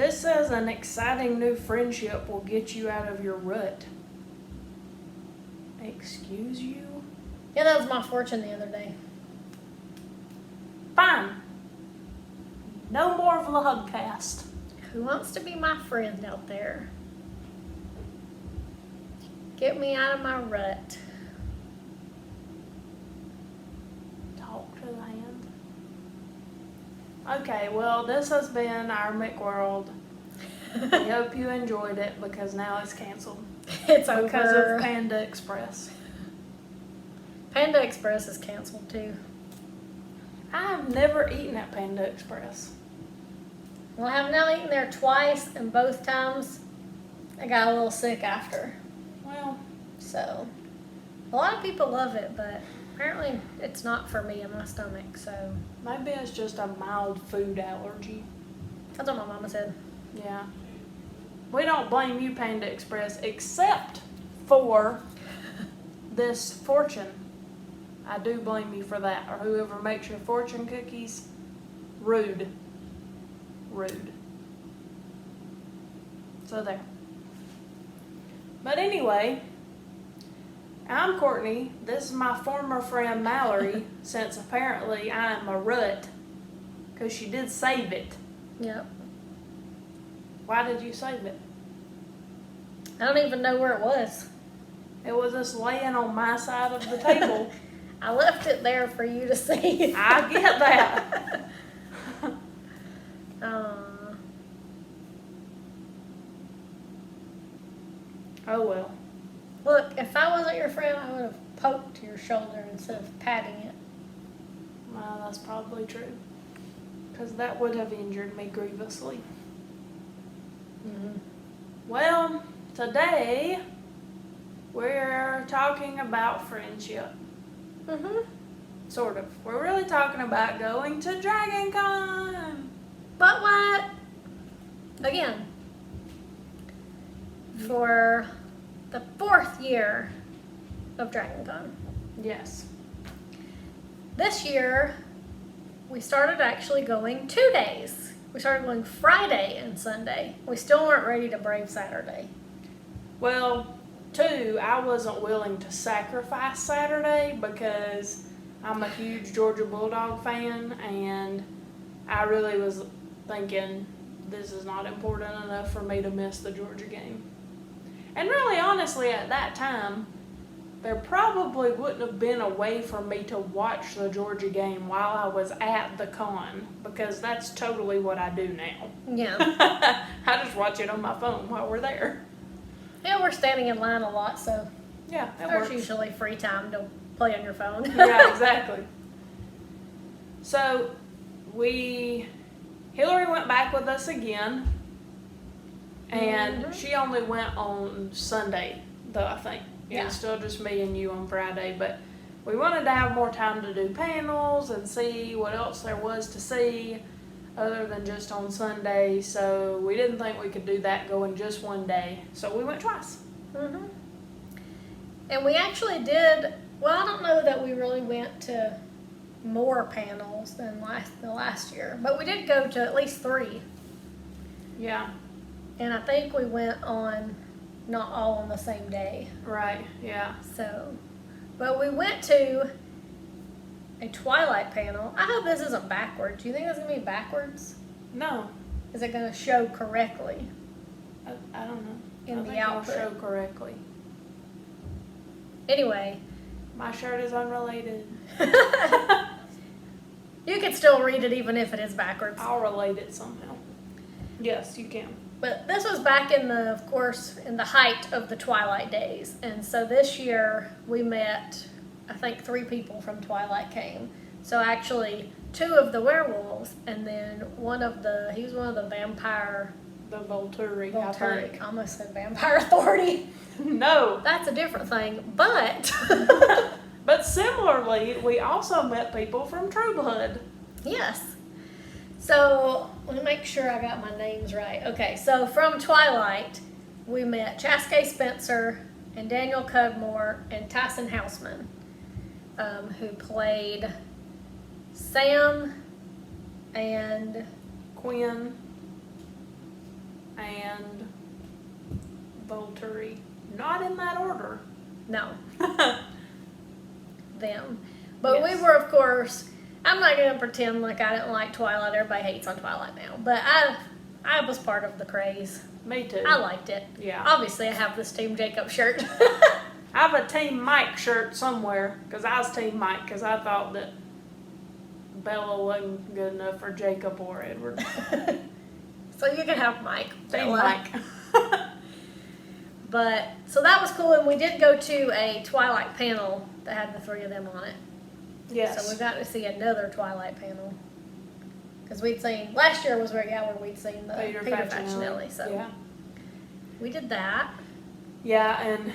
This says an exciting new friendship will get you out of your rut. Excuse you? Yeah, that was my fortune the other day. Fine. No more vlogcast. Who wants to be my friend out there? Get me out of my rut. Talk to the hand. Okay, well, this has been our McWorld. We hope you enjoyed it because now it's canceled. It's Because over. of Panda Express. Panda Express is canceled too. I have never eaten at Panda Express. Well, I have now eaten there twice, and both times I got a little sick after. Well, So, a lot of people love it, but apparently it's not for me in my stomach. So, maybe it's just a mild food allergy. that's what my mama said. Yeah. We don't blame you, Panda Express, except for this fortune. I do blame you for that. Or whoever makes your fortune cookies. Rude. Rude. So there. But anyway, I'm Courtney. This is my former friend Mallory, since apparently I am a rut. Because she did save it. Yep. Why did you save it? I don't even know where it was. It was just laying on my side of the table. I left it there for you to see. I get that. Oh well. Look, if I wasn't your friend, I would have poked your shoulder instead of patting it. Well, that's probably true. Because that would have injured me grievously. Mm-hmm. Well, today we're talking about friendship. Mm-hmm. Sort of. We're really talking about going to DragonCon. But what? Again, for the 4th year of DragonCon. Yes. This year, we started actually going 2 days. We started going Friday and Sunday. We still weren't ready to brave Saturday. Well, 2, I wasn't willing to sacrifice Saturday because I'm a huge Georgia Bulldog fan, and I really was thinking this is not important enough for me to miss the Georgia game. And really, honestly, at that time, there probably wouldn't have been a way for me to watch the Georgia game while I was at the con, because that's totally what I do now. Yeah. I just watch it on my phone while we're there. Yeah, we're standing in line a lot, so Yeah, that there's works. usually free time to play on your phone. Yeah, exactly. So, Hillary went back with us again, and Mhm. she only went on Sunday, though, I think. It Yeah. was still just me and you on Friday, but we wanted to have more time to do panels and see what else there was to see other than just on Sunday, so we didn't think we could do that going just one day, so we went twice. Mm-hmm. And we actually did, well, I don't know that we really went to more panels than the last year, but we did go to at least 3. Yeah, And I think we went on, not all on the same day. right, yeah. So, but we went to a Twilight panel. I hope this isn't backwards. Do you think it's going to be backwards? No, Is it going to show correctly? I don't know. In I the think it'll output. show correctly. Anyway. My shirt is unrelated. You can still read it even if it is backwards. I'll relate it somehow. Yes, you can. But this was back in the, of course, in the height of the Twilight days. And so this year we met, I think 3 people from Twilight came. So actually 2 of the werewolves, and then he was one of the vampire, The Volturi, I think. I almost said vampire authority. No. That's a different thing, but But similarly, we also met people from True Blood. yes. So let me make sure I got my names right. Okay, so from Twilight, we met Chaskey Spencer and Daniel Cudmore and Tyson Houseman, who played Sam and Quinn. and Volturi. Not in that order. No. Them. But Yes. we were, of course, I'm not going to pretend like I didn't like Twilight. Everybody hates on Twilight now. But I was part of the craze. Me too. I liked it. Yeah. Obviously, I have this Team Jacob shirt. I have a Team Mike shirt somewhere because I was Team Mike because I thought that Bella wasn't good enough for Jacob or Edward. So you can have Mike. Team Bella. Mike. But, so that was cool. And we did go to a Twilight panel that had the three of them on it. Yes. So we got to see another Twilight panel. Because we'd seen, last year was where we'd seen the Peter Facinelli. So yeah. we did that. Yeah, and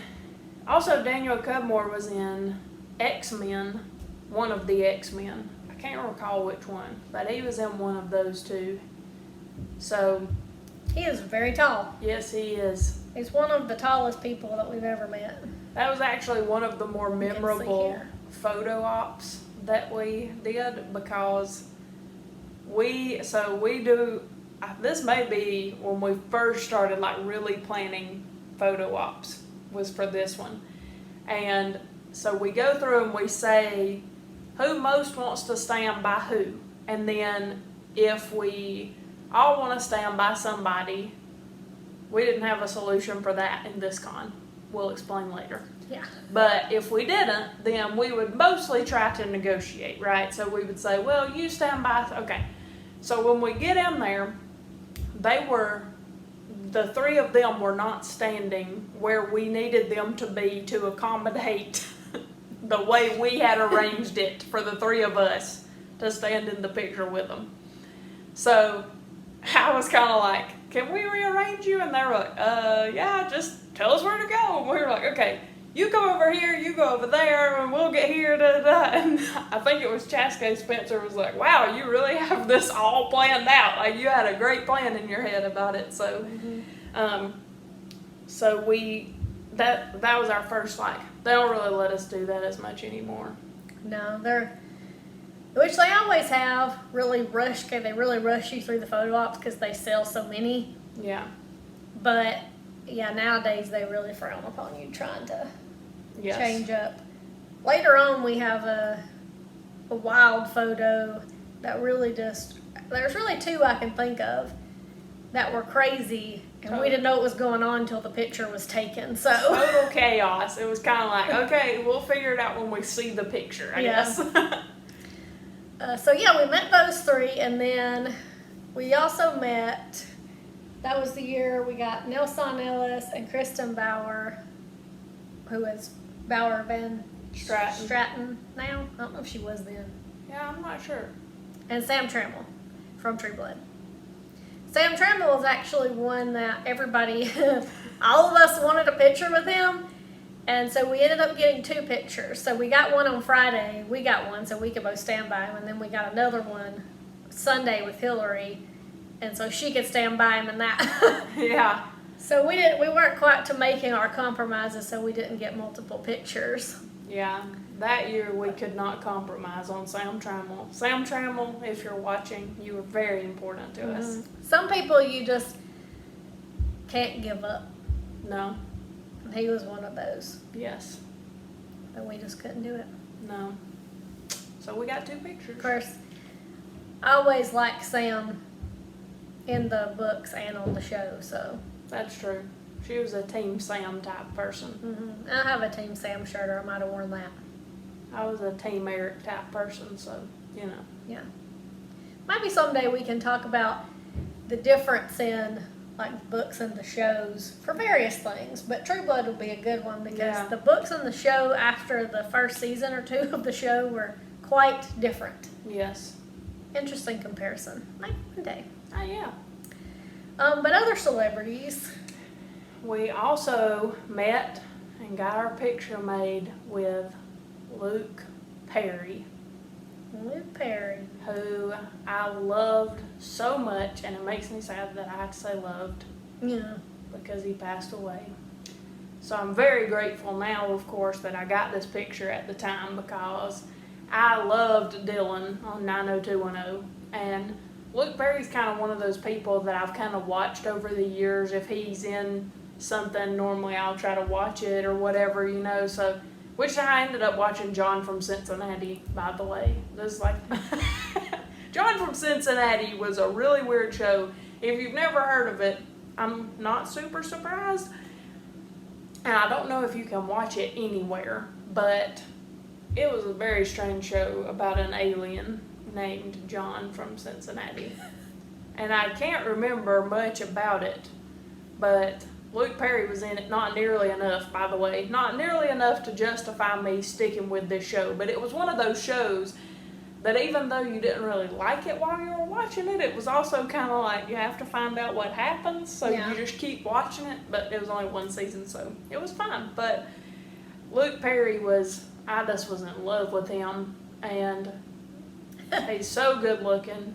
also Daniel Cudmore was in X-Men, one of the X-Men. I can't recall which one, but he was in one of those two. So, He is very tall. yes, he is. He's one of the tallest people that we've ever met. That was actually one of the more can see memorable here. photo ops that we did because this may be when we first started like really planning photo ops was for this one. And so we go through and we say who most wants to stand by who. And then if we all want to stand by somebody, we didn't have a solution for that in this con. We'll explain later. Yeah. But if we didn't, then we would mostly try to negotiate, right? So we would say, well, you stand by, okay. So when we get in there, the three of them were not standing where we needed them to be to accommodate the way we had arranged it for the three of us to stand in the picture with them. So I was kind of like, can we rearrange you? And they were like, yeah, just tell us where to go. And we were like, okay, you go over here, you go over there, and we'll get here, da-da-da. And I think it was Chaskay Spencer was like, wow, you really have this all planned out. Like, you had a great plan in your head about it. So, that was our first, like, they don't really let us do that as much anymore. No, which they always have, they really rush you through the photo ops because they sell so many. Yeah. But, yeah, nowadays they really frown upon you trying to Yes. change up. Later on, we have a wild photo that really there's really two I can think of that were crazy, and we didn't know what was going on until the picture was taken. So Total chaos. It was kind of like, okay, we'll figure it out when we see the picture, I guess. So yeah, we met those three, and then we also met, that was the year we got Nelson Ellis and Kristen Bauer, who is Bauer Van Stratten now. I don't know if she was then. Yeah, I'm not sure. And Sam Trammell from True Blood. Sam Trammell was actually one that everybody, all of us wanted a picture with him. And so we ended up getting two pictures. So we got one on Friday. We got one so we could both stand by him. And then we got another one Sunday with Hillary. And so she could stand by him in that. Yeah. So we weren't quite to making our compromises, so we didn't get multiple pictures. Yeah. That year we could not compromise on Sam Trammell. Sam Trammell, if you're watching, you were very important to us. Some people you just can't give up. No. And he was one of those. Yes. And we just couldn't do it. No. So we got two pictures. Of course, I always liked Sam in the books and on the show, so. That's true. She was a Team Sam type person. I have a Team Sam shirt, or I might have worn that. I was a Team Eric type person, so, you know. Yeah. Maybe someday we can talk about the difference in like books and the shows for various things, but True Blood would be a good one because the books and the show after the first season or two of the show were quite different. Yes. Interesting comparison. Maybe one day. Oh, yeah. But other celebrities. We also met and got our picture made with Luke Perry, Luke Perry. who I loved so much, and it makes me sad that I have to say loved Yeah. because he passed away. So I'm very grateful now, of course, that I got this picture at the time because I loved Dylan on 90210, and Luke Perry's kind of one of those people that I've kind of watched over the years. If he's in something, normally I'll try to watch it or whatever, you know. So, which I ended up watching John from Cincinnati, by the way. This is like John from Cincinnati was a really weird show. If you've never heard of it, I'm not super surprised. And I don't know if you can watch it anywhere, but it was a very strange show about an alien named John from Cincinnati. And I can't remember much about it, but Luke Perry was in it, not nearly enough, by the way. Not nearly enough to justify me sticking with this show, but it was one of those shows that even though you didn't really like it while you were watching it, it was also kind of like you have to find out what happens, so you just keep watching it, but it was only one season, so it was fun. But Luke Perry I just was in love with him, and he's so good looking.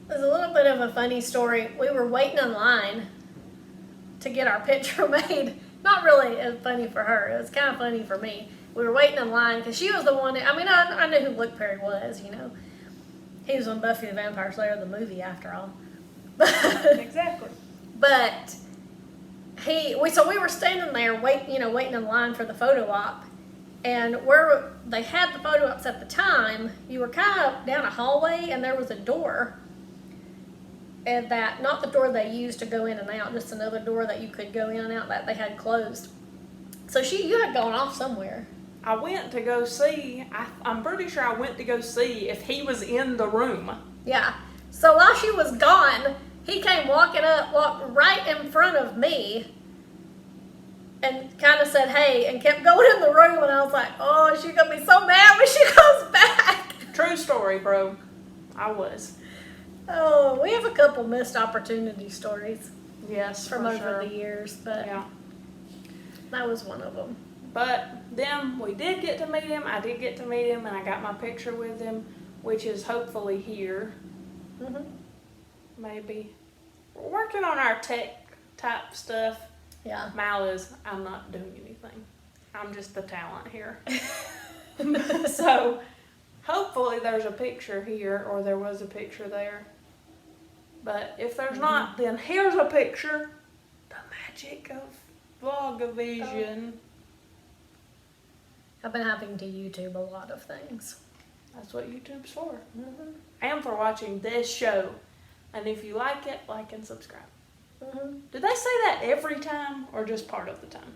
There's a little bit of a funny story. We were waiting in line to get our picture made. Not really as funny for her. It was kind of funny for me. We were waiting in line because she was the one. I knew who Luke Perry was, you know. He was on Buffy the Vampire Slayer, the movie, after all. Exactly. But so we were standing there waiting in line for the photo op. And where they had the photo ops at the time, you were kind of down a hallway, and there was a door. And not the door they used to go in and out, just another door that you could go in and out that they had closed. So you had gone off somewhere. I went to go see, I'm pretty sure I went to go see if he was in the room. Yeah. So while she was gone, he came walked right in front of me and kind of said, hey, and kept going in the room. And I was like, oh, she's going to be so mad when she comes back. True story, bro. I was. Oh, we have a couple missed opportunity stories. Yes, from for over sure. the years, but yeah, that was one of them. But then we did get to meet him. I did get to meet him, and I got my picture with him, which is hopefully here. Mm-hmm. Maybe. We're working on our tech type stuff. Yeah. I'm not doing anything. I'm just the talent here. So hopefully there's a picture here, or there was a picture there. But if there's not, then here's a picture. The magic of Vlogavision. I've been having to YouTube a lot of things. That's what YouTube's for. Mm-hmm. And for watching this show. And if you like it, like and subscribe. Mm-hmm. Do they say that every time or just part of the time?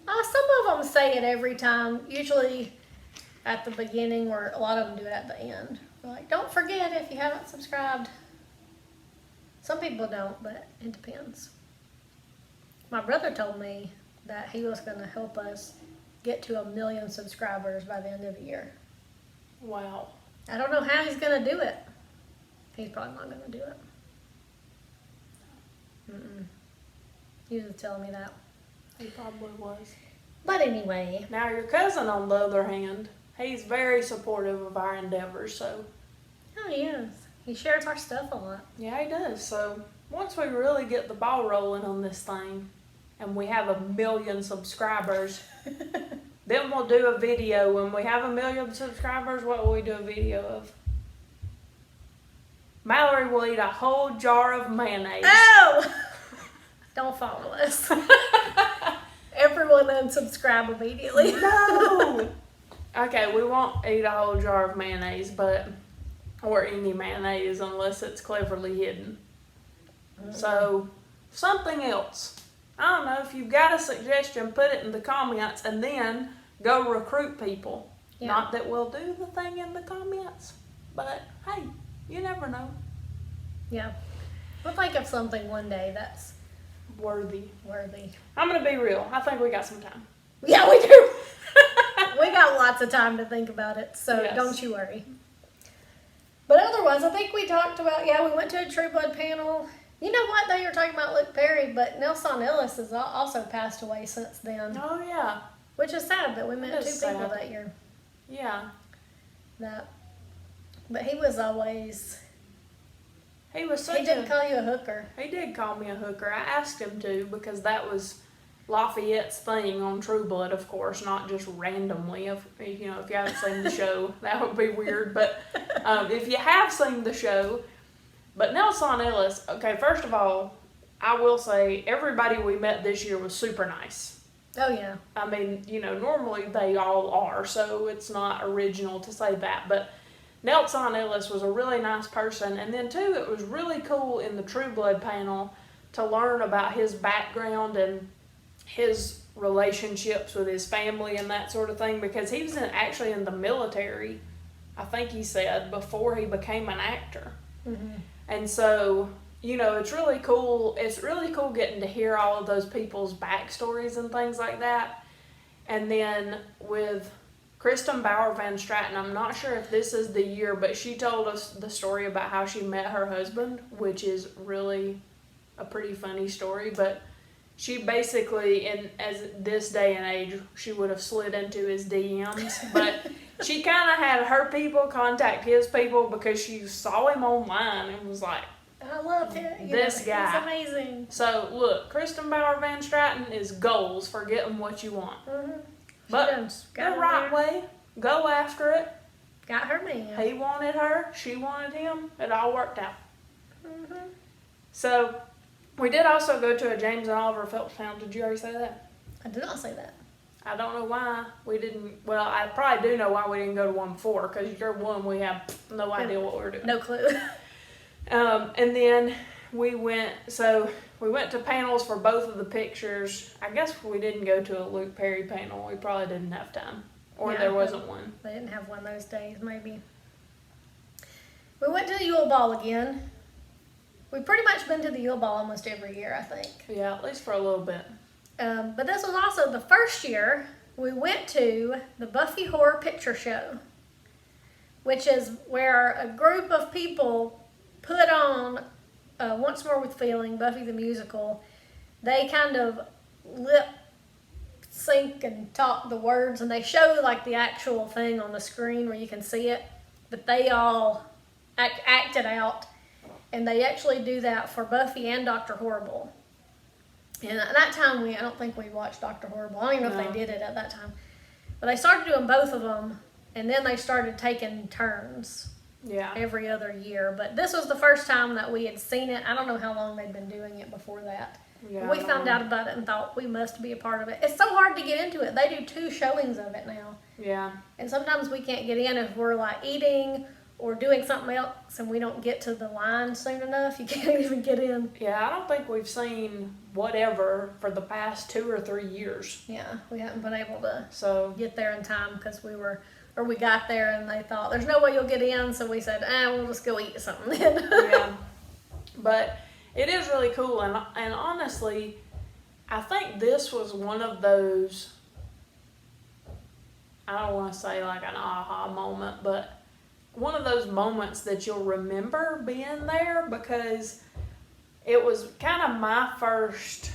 Some of them say it every time, usually at the beginning, or a lot of them do it at the end. They're like, don't forget if you haven't subscribed. Some people don't, but it depends. My brother told me that he was going to help us get to 1 million subscribers by the end of the year. Wow. I don't know how he's going to do it. He's probably not going to do it. He was telling me that. He probably was. But anyway. Now your cousin, on the other hand, he's very supportive of our endeavors, so. Oh, he is. He shares our stuff a lot. Yeah, he does. So once we really get the ball rolling on this thing, and we have 1 million subscribers, then we'll do a video. When we have 1 million subscribers, what will we do a video of? Mallory will eat a whole jar of mayonnaise. Oh! Don't follow us. Everyone unsubscribe immediately. No! Okay, we won't eat a whole jar of mayonnaise, or any mayonnaise unless it's cleverly hidden. So, something else. I don't know, if you've got a suggestion, put it in the comments and then go recruit people. Yeah. Not that we'll do the thing in the comments, but hey, you never know. Yeah. We'll think of something one day that's Worthy. I'm going to be real. I think we got some time. Yeah, we do. We got lots of time to think about it, so Yes. Don't you worry. But otherwise, I think we talked about, we went to a True Blood panel. You know what, though, you're talking about Luke Perry, but Nelson Ellis has also passed away since then. Oh, yeah. Which is sad that we met That two is people sad. that year. Yeah. But he was always, He was he didn't call you a hooker. He did call me a hooker. I asked him to because that was Lafayette's thing on True Blood, of course, not just randomly. If you haven't seen the show, that would be weird. But if you have seen the show, But Nelson Ellis, okay, first of all, I will say everybody we met this year was super nice. Oh, yeah. I mean, normally they all are, so it's not original to say that. But Nelson Ellis was a really nice person. And then, too, it was really cool in the True Blood panel to learn about his background and his relationships with his family and that sort of thing, because he was actually in the military, I think he said, before he became an actor. Mm-hmm. And so, it's really cool. It's really cool getting to hear all of those people's backstories and things like that. And then with Kristen Bauer Van Stratten, I'm not sure if this is the year, but she told us the story about how she met her husband, which is really a pretty funny story. But she basically, as this day and age, she would have slid into his DMs. But she kind of had her people contact his people because she saw him online and was like, I love him. This guy. He's amazing. So, look, Kristen Bauer Van Stratten is goals for getting what you want. Mm-hmm. But the right way, go after it. Got her man. He wanted her, she wanted him. It all worked out. Mm-hmm. So, we did also go to a James and Oliver Phelps panel. Did you already say that? I did not say that. I don't know why we didn't. Well, I probably do know why we didn't go to one before, because you're one we have no idea what we're doing. No clue. And then we went to panels for both of the pictures. I guess we didn't go to a Luke Perry panel. We probably didn't have time. Or Yeah, there wasn't one. They didn't have one those days, maybe. We went to the Yule Ball again. We've pretty much been to the Yule Ball almost every year, I think. Yeah, at least for a little bit. But this was also the first year we went to the Buffy Horror Picture Show, which is where a group of people put on Once More with Feeling, Buffy the Musical. They kind of lip sync and talk the words, and they show like the actual thing on the screen where you can see it, but they all act it out, and they actually do that for Buffy and Dr. Horrible. And at that time, I don't think we watched Dr. Horrible. I don't even know if they did it at that time. But they started doing both of them, and then they started taking turns. Yeah. Every other year. But this was the first time that we had seen it. I don't know how long they'd been doing it before that. Yeah, we found out about it and thought we must be a part of it. It's so hard to get into it. They do 2 showings of it now. Yeah. And sometimes we can't get in if we're like eating or doing something else and we don't get to the line soon enough. You can't even get in. Yeah, I don't think we've seen whatever for the past 2 or 3 years. Yeah, we haven't been able to get there in time because we got there and they thought, there's no way you'll get in, so we said, we'll just go eat something then. Yeah. But it is really cool, and honestly, I think this was one of those, I don't want to say like an aha moment, but one of those moments that you'll remember being there, because it was kind of my first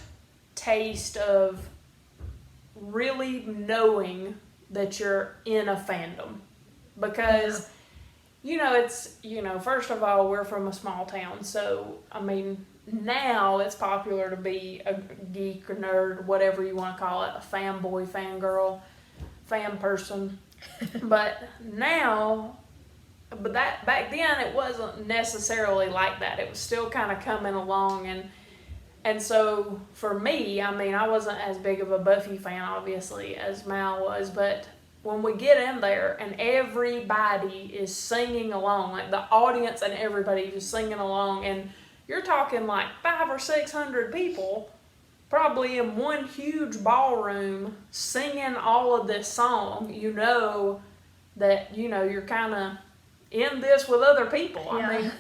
taste of really knowing that you're in a fandom, because it's first of all, we're from a small town, so I mean now it's popular to be a geek or nerd, whatever you want to call it, a fanboy, fangirl, fan person. But that back then it wasn't necessarily like that. It was still kind of coming along, and so for me, I mean, I wasn't as big of a Buffy fan, obviously, as Mal was, but when we get in there and everybody is singing along, like the audience and everybody is singing along, and you're talking like 500 or 600 people, probably in one huge ballroom, singing all of this song, that, you're kind of in this with other people. Yeah. I mean,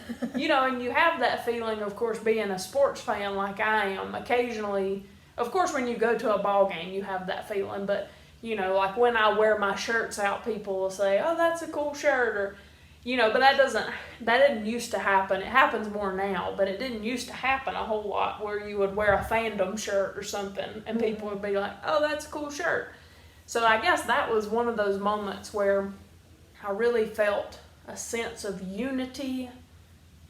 and you have that feeling, of course, being a sports fan like I am. Occasionally, of course, when you go to a ball game, you have that feeling. But, like when I wear my shirts out, people will say, oh, that's a cool shirt. Or, but that didn't used to happen. It happens more now, but it didn't used to happen a whole lot where you would wear a fandom shirt or something and people would be like, oh, that's a cool shirt. So I guess that was one of those moments where I really felt a sense of unity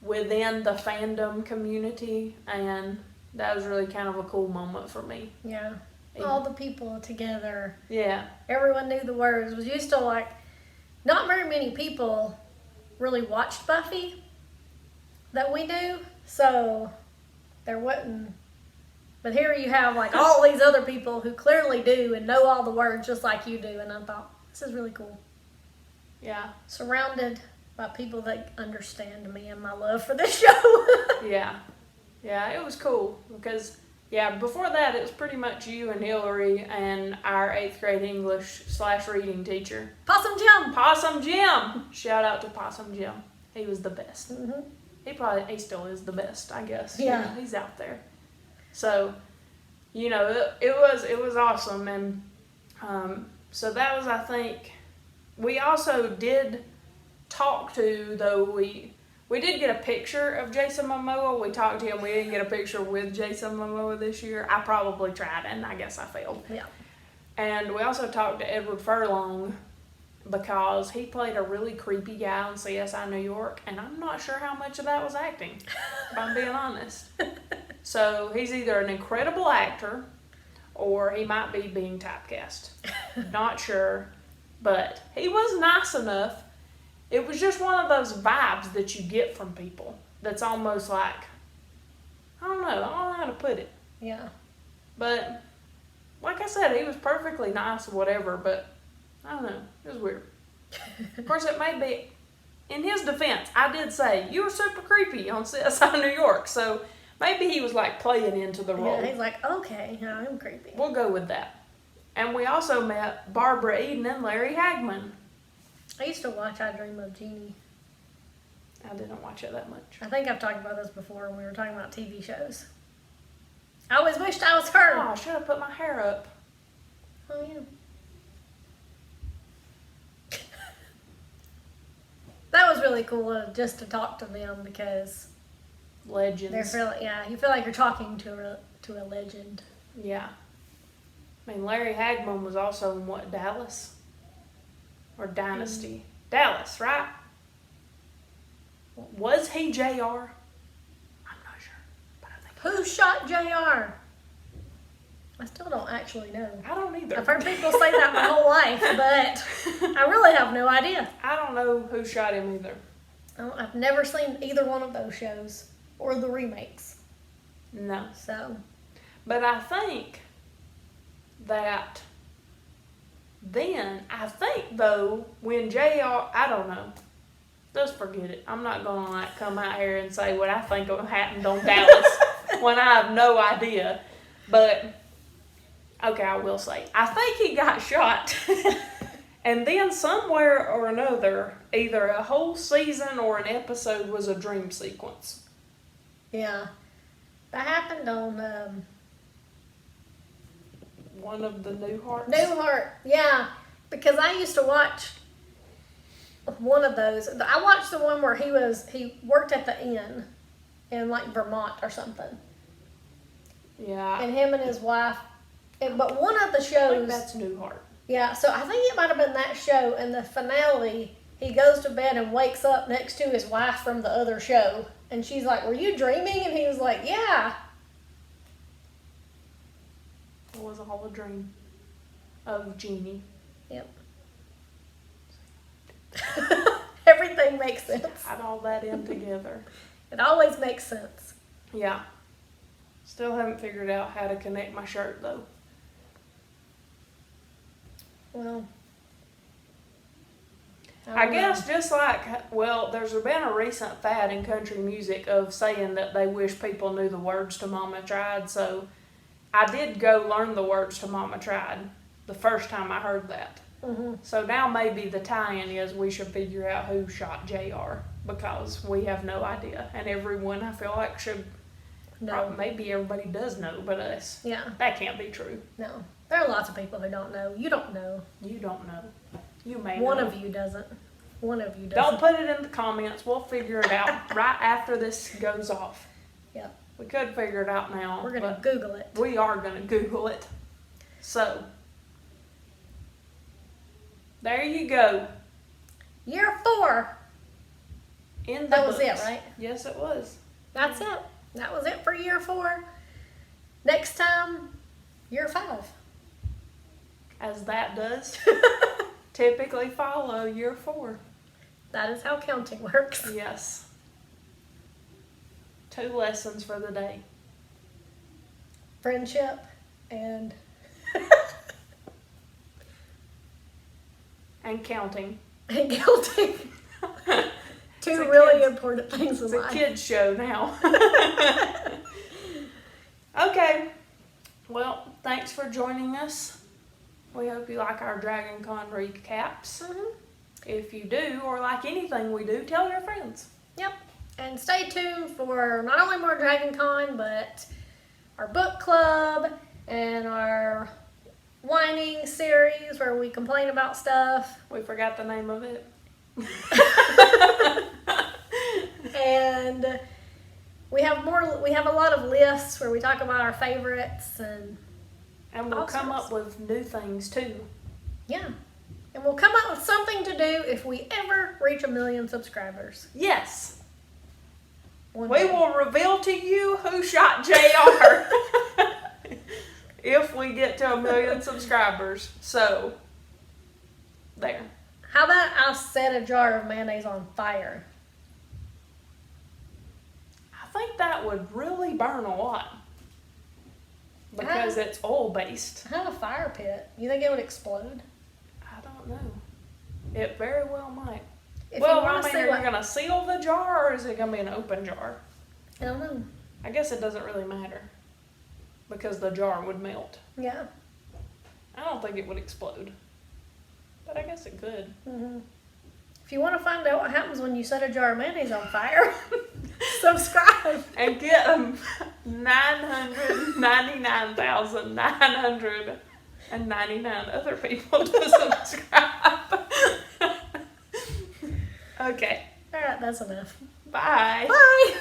within the fandom community, and that was really kind of a cool moment for me. Yeah. All the people together. Yeah. Everyone knew the words. It was used to not very many people really watched Buffy. that we do, so there wasn't. But here you have like all these other people who clearly do and know all the words just like you do, and I thought, this is really cool. Yeah. Surrounded by people that understand me and my love for this show. Yeah. Yeah, it was cool because, before that it was pretty much you and Hillary and our 8th grade English/reading teacher. Possum Jim! Possum Jim! Shout out to Possum Jim. He was the best. Mm-hmm. He still is the best, I guess. Yeah. He's out there. So, it was awesome. And so that was, I think, we also did talk to, though we did get a picture of Jason Momoa. We talked to him. We didn't get a picture with Jason Momoa this year. I probably tried, and I guess I failed. Yeah. And we also talked to Edward Furlong because he played a really creepy guy on CSI New York, and I'm not sure how much of that was acting, if I'm being honest. So he's either an incredible actor or he might be being typecast. Not sure, but he was nice enough. It was just one of those vibes that you get from people that's almost like, I don't know how to put it. Yeah. But like I said, he was perfectly nice or whatever, but I don't know. It was weird. Of course, it may be, in his defense, I did say, you were super creepy on CSI New York, so maybe he was like playing into the role. Yeah, he's like, okay, I'm creepy. We'll go with that. And we also met Barbara Eden and Larry Hagman. I used to watch I Dream of Jeannie. I didn't watch it that much. I think I've talked about this before when we were talking about TV shows. I always wished I was her. Oh, I should have put my hair up. Oh, yeah. That was really cool just to talk to them because Legends. you feel like you're talking to a legend. Yeah. I mean, Larry Hagman was also in what, Dallas? Or Dynasty? Dallas, right? Was he JR? I'm not sure, but I think. Who shot JR? I still don't actually know. I don't either. I've heard people say that my whole life, but I really have no idea. I don't know who shot him either. I've never seen either one of those shows or the remakes. No. So. But I think that then, though, when JR, I don't know. Just forget it. I'm not going to like come out here and say what I think happened on Dallas when I have no idea. But, okay, I will say. I think he got shot. And then somewhere or another, either a whole season or an episode was a dream sequence. Yeah. That happened on one of the Newharts. Newhart, yeah. Because I used to watch one of those. I watched the one where he worked at the inn in like Vermont or something. Yeah. And him and his wife. But one of the I shows. think that's Newhart. Yeah, so I think it might have been that show. In the finale, he goes to bed and wakes up next to his wife from the other show. And she's like, "Were you dreaming?" And he was like, "Yeah." It was all a dream of Jeannie. Yep. Everything makes sense. Add all that in together. It always makes sense. Yeah. Still haven't figured out how to connect my shirt though. Well, I guess just like, well, there's been a recent fad in country music of saying that they wish people knew the words to Mama Tried, so I did go learn the words to Mama Tried the first time I heard that. Mm-hmm. So now maybe the tie-in is we should figure out who shot JR because we have no idea. And everyone I feel like should, probably, maybe everybody does know but us. Yeah. That can't be true. No. There are lots of people who don't know. You don't know. You don't know. You may One know. of you doesn't. One of you doesn't. Don't put it in the comments. We'll figure it out right after this goes off. Yep. We could figure it out now. We're going to but Google it. We are going to Google it. So, there you go. Year 4. In the That was books. it, right? Yes, it was. That's it. That was it for year 4. Next time, year 5. As that does typically follow year 4. That is how counting works. Yes. 2 lessons for the day. Friendship and And counting. and guilty. Two It's a really kid's- important things in It's a life. kid's show now. Okay. Well, thanks for joining us. We hope you like our DragonCon recaps. Mhm. If you do, or like anything we do, tell your friends. Yep. And stay tuned for not only more DragonCon, but our book club and our whining series where we complain about stuff. We forgot the name of it. And we have a lot of lists where we talk about our favorites and And we'll All come sorts. up with new things too. yeah. And we'll come up with something to do if we ever reach 1 million subscribers. Yes. One We day. will reveal to you who shot JR if we get to 1 million subscribers. So, there. How about I set a jar of mayonnaise on fire? I think that would really burn a lot. Because it's oil based. I have a fire pit. You think it would explode? I don't know. It very well might. If Well, you I want to mean, see are you what, going to seal the jar or is it going to be an open jar? I don't know. I guess it doesn't really matter. Because the jar would melt. Yeah. I don't think it would explode. But I guess it could. Hmm. If you want to find out what happens when you set a jar of mayonnaise on fire, subscribe. And get 999,999 other people to subscribe. Okay. All right, that's enough. Bye. Bye.